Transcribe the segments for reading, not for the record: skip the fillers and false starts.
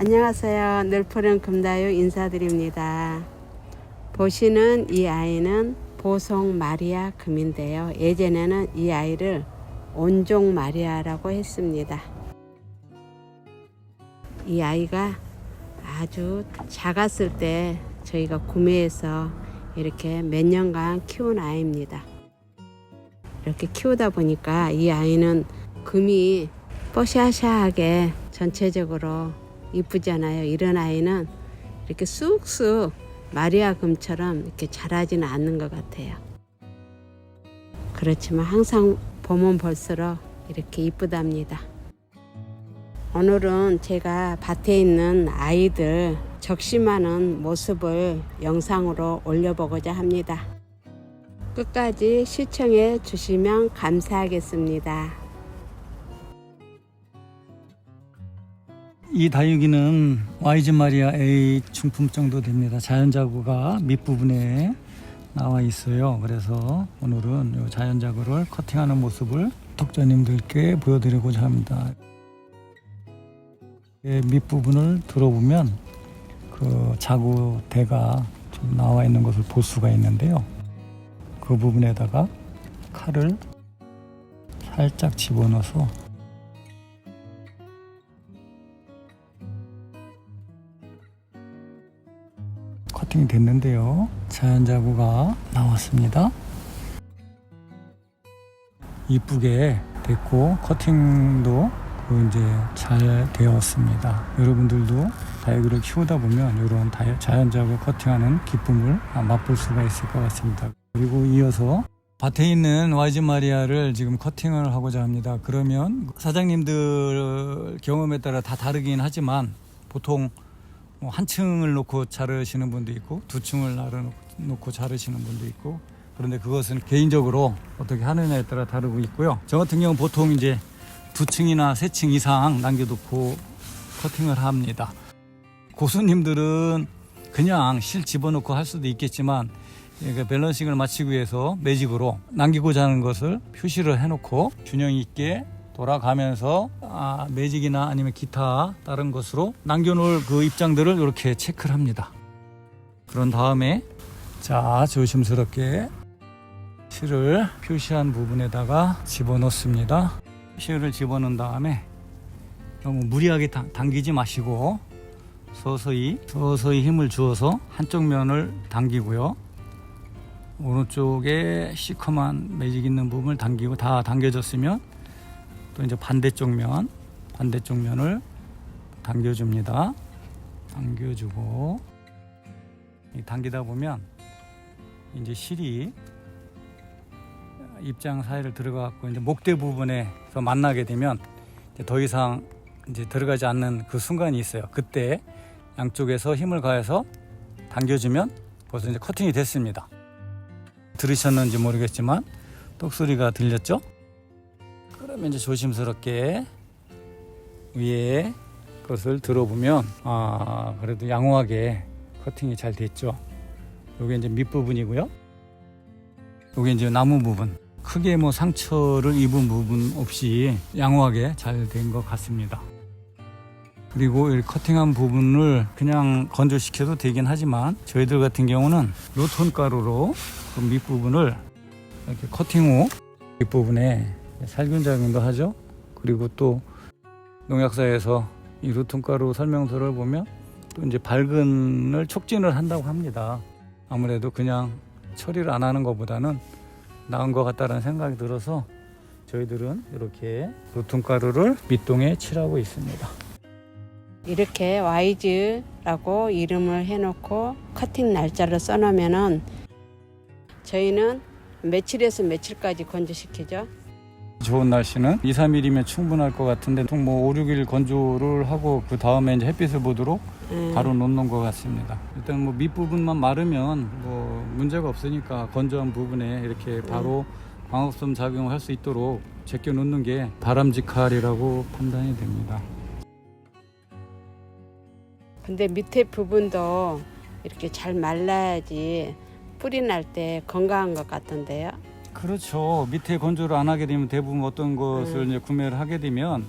안녕하세요. 늘푸른 금다유 인사드립니다. 보시는 이 아이는 보송 마리아 금인데요. 예전에는 이 아이를 온종 마리아라고 했습니다. 이 아이가 아주 작았을 때 저희가 구매해서 이렇게 몇 년간 키운 아이입니다. 이렇게 키우다 보니까 이 아이는 금이 뽀샤샤하게 전체적으로 이쁘잖아요. 이런 아이는 이렇게 쑥쑥 마리아 금처럼 이렇게 자라지는 않는 것 같아요. 그렇지만 항상 보면 볼수록 이렇게 이쁘답니다. 오늘은 제가 밭에 있는 아이들 적심하는 모습을 영상으로 올려보고자 합니다. 끝까지 시청해 주시면 감사하겠습니다. 이 다육이는 와이즈 마리아 A 중품 정도 됩니다. 자연자구가 밑부분에 나와 있어요. 그래서 오늘은 이 자연자구를 커팅하는 모습을 독자님들께 보여드리고자 합니다. 밑부분을 들어보면 그 자구대가 좀 나와 있는 것을 볼 수가 있는데요. 그 부분에다가 칼을 살짝 집어넣어서 커팅이 됐는데요. 자연자구가 나왔습니다. 이쁘게 됐고 커팅도 이제 잘 되었습니다. 여러분들도 다육이를 키우다 보면 이런 자연자구 커팅하는 기쁨을 맛볼 수가 있을 것 같습니다. 그리고 이어서 밭에 있는 와이즈 마리아를 지금 커팅을 하고자 합니다. 그러면 사장님들 경험에 따라 다 다르긴 하지만 보통 한 층을 놓고 자르시는 분도 있고 두 층을 놓고 자르시는 분도 있고, 그런데 그것은 개인적으로 어떻게 하느냐에 따라 다르고 있고요. 저 같은 경우는 보통 이제 두 층이나 세 층 이상 남겨두고 커팅을 합니다. 고수님들은 그냥 실 집어넣고 할 수도 있겠지만 밸런싱을 맞추기 위해서 매직으로 남기고자 하는 것을 표시를 해놓고 균형 있게 돌아가면서 매직이나 아니면 기타 다른 것으로 남겨놓을 그 입장들을 이렇게 체크를 합니다. 그런 다음에 자 조심스럽게 실을 표시한 부분에다가 집어넣습니다. 실을 집어넣은 다음에 너무 무리하게 당기지 마시고 서서히 힘을 주어서 한쪽 면을 당기고요. 오른쪽에 시커먼 매직 있는 부분을 당기고 다 당겨졌으면 또 이제 반대쪽 면을 당겨줍니다. 당겨주고 당기다 보면 이제 실이 입장 사이를 들어가고 이제 목대 부분에서 만나게 되면 이제 더 이상 이제 들어가지 않는 그 순간이 있어요. 그때 양쪽에서 힘을 가해서 당겨주면 벌써 이제 커팅이 됐습니다. 들으셨는지 모르겠지만 똑소리가 들렸죠? 그러면 이제 조심스럽게 위에 것을 들어보면 그래도 양호하게 커팅이 잘 됐죠. 요게 이제 밑부분이고요. 요게 이제 나무 부분. 크게 뭐 상처를 입은 부분 없이 양호하게 잘 된 것 같습니다. 그리고 이 커팅한 부분을 그냥 건조시켜도 되긴 하지만 저희들 같은 경우는 로톤 가루로 그 밑부분을 이렇게 커팅 후 뒷부분에 살균 작용도 하죠. 그리고 또 농약사에서 이 로톤 가루 설명서를 보면 또 이제 발근을 촉진을 한다고 합니다. 아무래도 그냥 처리를 안 하는 것보다는 나은 것 같다는 생각이 들어서 저희들은 이렇게 로톤 가루를 밑동에 칠하고 있습니다. 이렇게 와이즈라고 이름을 해놓고 커팅 날짜를 써놓으면은 저희는 며칠에서 며칠까지 건조시키죠. 좋은 날씨는 2, 3일이면 충분할 것 같은데 보통 뭐 5, 6일 건조를 하고 그 다음에 이제 햇빛을 보도록 바로 놓는 것 같습니다. 일단 뭐 밑부분만 마르면 뭐 문제가 없으니까 건조한 부분에 이렇게 바로 광합성 작용을 할 수 있도록 제껴 놓는 게 바람직하리라고 판단이 됩니다. 근데 밑에 부분도 이렇게 잘 말라야지 뿌리 날 때 건강한 것 같던데요. 그렇죠. 밑에 건조를 안 하게 되면 대부분 어떤 것을 이제 구매를 하게 되면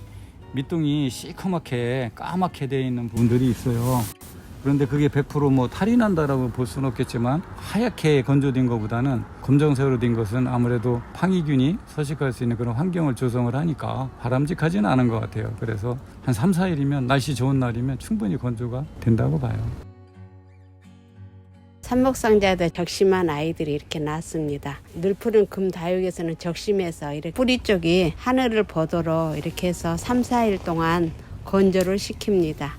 밑둥이 시커멓게 까맣게 되어 있는 부분들이 있어요. 그런데 그게 100% 탈이 난다라고 볼 수는 없겠지만, 하얗게 건조된 것보다는 검정색으로 된 것은 아무래도 방위균이 서식할 수 있는 그런 환경을 조성을 하니까 바람직하지는 않은 것 같아요. 그래서 한 3, 4일이면, 날씨 좋은 날이면 충분히 건조가 된다고 봐요. 삼목상자에도 적심한 아이들이 이렇게 낳습니다. 늘푸른 금다육에서는 적심해서 이렇게 뿌리 쪽이 하늘을 보도록 이렇게 해서 3, 4일 동안 건조를 시킵니다.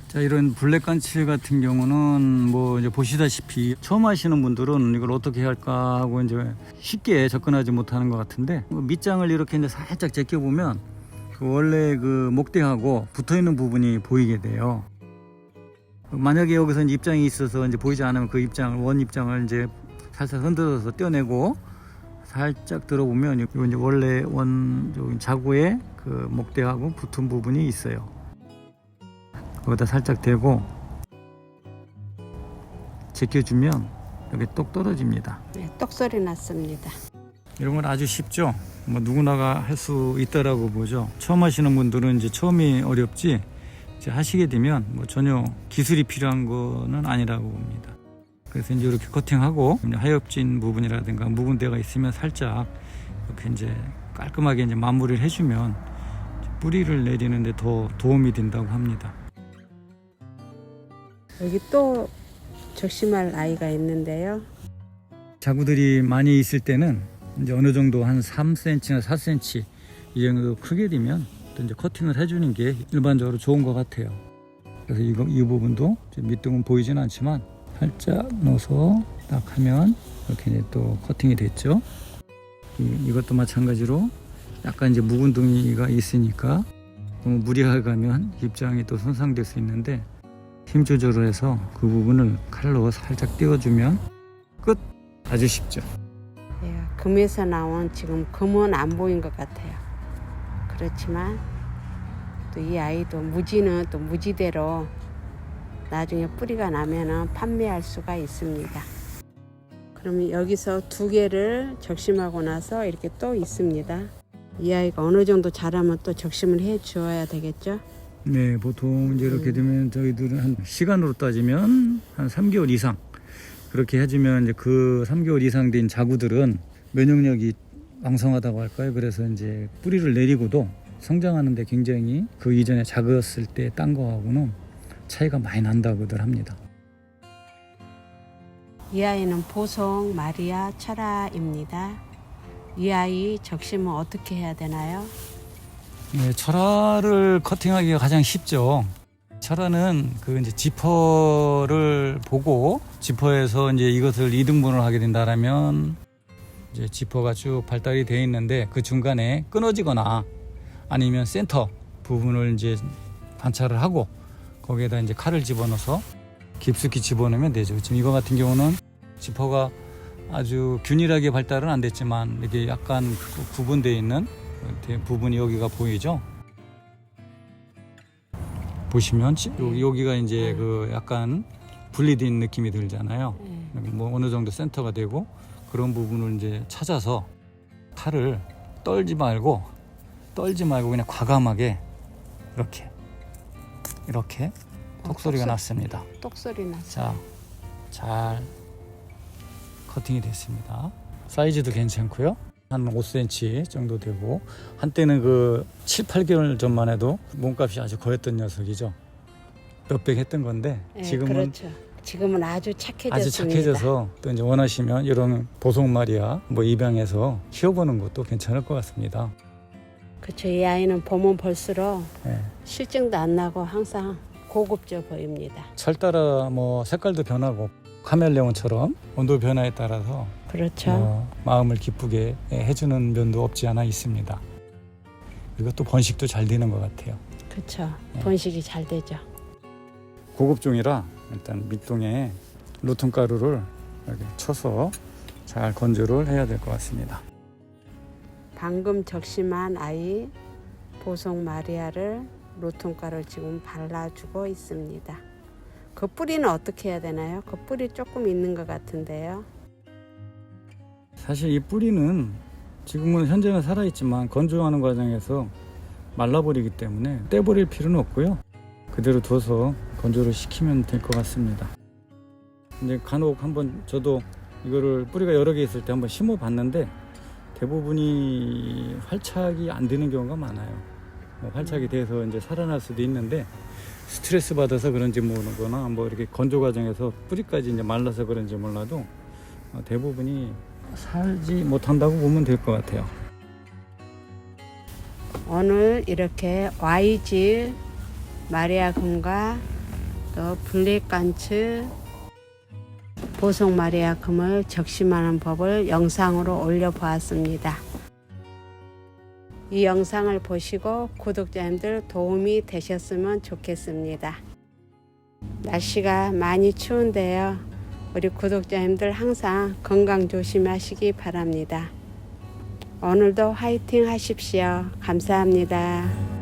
자, 이런 블랙간치 같은 경우는 이제 보시다시피 처음 하시는 분들은 이걸 어떻게 해야 할까 하고 이제 쉽게 접근하지 못하는 것 같은데, 밑장을 이렇게 이제 살짝 제껴보면 원래 그 목대하고 붙어 있는 부분이 보이게 돼요. 만약에 여기서 이제 입장이 있어서 이제 보이지 않으면 그 입장을, 원 입장을 이제 살살 흔들어서 떼어내고 살짝 들어보면 이거 이제 원래 원 자구에 그 목대하고 붙은 부분이 있어요. 거기다 살짝 대고 제껴주면 여기 똑 떨어집니다. 네, 똑소리 났습니다. 이런 건 아주 쉽죠. 누구나가 할 수 있다라고 보죠. 처음 하시는 분들은 이제 처음이 어렵지, 이제 하시게 되면 전혀 기술이 필요한 거는 아니라고 봅니다. 그래서 이제 이렇게 커팅하고 하엽진 부분이라든가 묵은 데가 있으면 살짝 이렇게 이제 깔끔하게 이제 마무리를 해주면 뿌리를 내리는데 더 도움이 된다고 합니다. 여기 또 적심할 아이가 있는데요. 자구들이 많이 있을 때는 이제 어느 정도 한 3cm나 4cm 이 정도 크게 되면 또 이제 커팅을 해주는 게 일반적으로 좋은 것 같아요. 그래서 이 부분도 밑둥은 보이지는 않지만 살짝 넣어서 딱 하면 이렇게 이제 또 커팅이 됐죠. 이것도 마찬가지로 약간 이제 묵은 둥이가 있으니까 너무 무리하게 가면 입장이 또 손상될 수 있는데, 힘 조절을 해서 그 부분을 칼로 살짝 띄워주면 끝. 아주 쉽죠. 예, 금에서 나온 지금 금은 안 보인 것 같아요. 그렇지만 또 이 아이도 무지는 또 무지대로 나중에 뿌리가 나면은 판매할 수가 있습니다. 그러면 여기서 2개를 적심하고 나서 이렇게 또 있습니다. 이 아이가 어느 정도 자라면 또 적심을 해 주어야 되겠죠? 네, 보통 이제 이렇게 되면 저희들은 한 시간으로 따지면 한 3개월 이상 그렇게 해주면, 이제 그 3개월 이상 된 자구들은 면역력이 왕성하다고 할까요? 그래서 이제 뿌리를 내리고도 성장하는데 굉장히 그 이전에 작았을 때 딴 거하고는 차이가 많이 난다고들 합니다. 이 아이는 보송 마리아 철아입니다. 이 아이 적심은 어떻게 해야 되나요? 네, 철화를 커팅하기가 가장 쉽죠. 철화는 그 이제 지퍼를 보고, 지퍼에서 이제 이것을 2등분을 하게 된다라면 이제 지퍼가 쭉 발달이 되어 있는데 그 중간에 끊어지거나 아니면 센터 부분을 이제 관찰을 하고 거기에다 이제 칼을 집어넣어서 깊숙이 집어넣으면 되죠. 지금 이거 같은 경우는 지퍼가 아주 균일하게 발달은 안 됐지만 이게 약간 구분되어 있는 부분이 여기가 보이죠. 보시면 여기가 이제 그 약간 분리된 느낌이 들잖아요. 어느 정도 센터가 되고, 그런 부분을 이제 찾아서 칼을 떨지 말고 그냥 과감하게 이렇게 톡소리가 났습니다. 똑소리 났어요. 자, 잘 커팅이 됐습니다. 사이즈도 괜찮고요. 한 5cm 정도 되고, 한때는 그 7, 8개월 전만 해도 몸값이 아주 거했던 녀석이죠. 몇백 했던 건데, 네, 지금은 그렇죠. 지금은 아주 착해졌습니다. 아주 착해져서 또 이제 원하시면 이런 보송 마리아 입양해서 키워보는 것도 괜찮을 것 같습니다. 그렇죠. 이 아이는 보면 볼수록 네. 실증도 안 나고 항상 고급져 보입니다. 철 따라 색깔도 변하고 카멜레온처럼 온도 변화에 따라서 그렇죠. 마음을 기쁘게 해주는 면도 없지 않아 있습니다. 이것도 번식도 잘 되는 것 같아요. 그렇죠. 네. 번식이 잘 되죠. 고급종이라 일단 밑동에 로톤 가루를 이렇게 쳐서 잘 건조를 해야 될 것 같습니다. 방금 적심한 아이 보송 마리아를 로톤가루를 지금 발라주고 있습니다. 그 뿌리는 어떻게 해야 되나요? 그 뿌리 조금 있는 것 같은데요. 사실 이 뿌리는 지금은 현재는 살아있지만 건조하는 과정에서 말라버리기 때문에 떼버릴 필요는 없고요. 그대로 둬서 건조를 시키면 될 것 같습니다. 이제 간혹 한번 저도 이거를 뿌리가 여러 개 있을 때 한번 심어 봤는데 대부분이 활착이 안 되는 경우가 많아요. 활착이 돼서 이제 살아날 수도 있는데 스트레스 받아서 그런지 모르거나 뭐 이렇게 건조 과정에서 뿌리까지 이제 말라서 그런지 몰라도 대부분이 살지 못한다고 보면 될 것 같아요. 오늘 이렇게 YG 마리아금과 또 블랙간츠 보석 마리아금을 적심하는 법을 영상으로 올려보았습니다. 이 영상을 보시고 구독자님들 도움이 되셨으면 좋겠습니다. 날씨가 많이 추운데요. 우리 구독자님들 항상 건강 조심하시기 바랍니다. 오늘도 화이팅 하십시오. 감사합니다.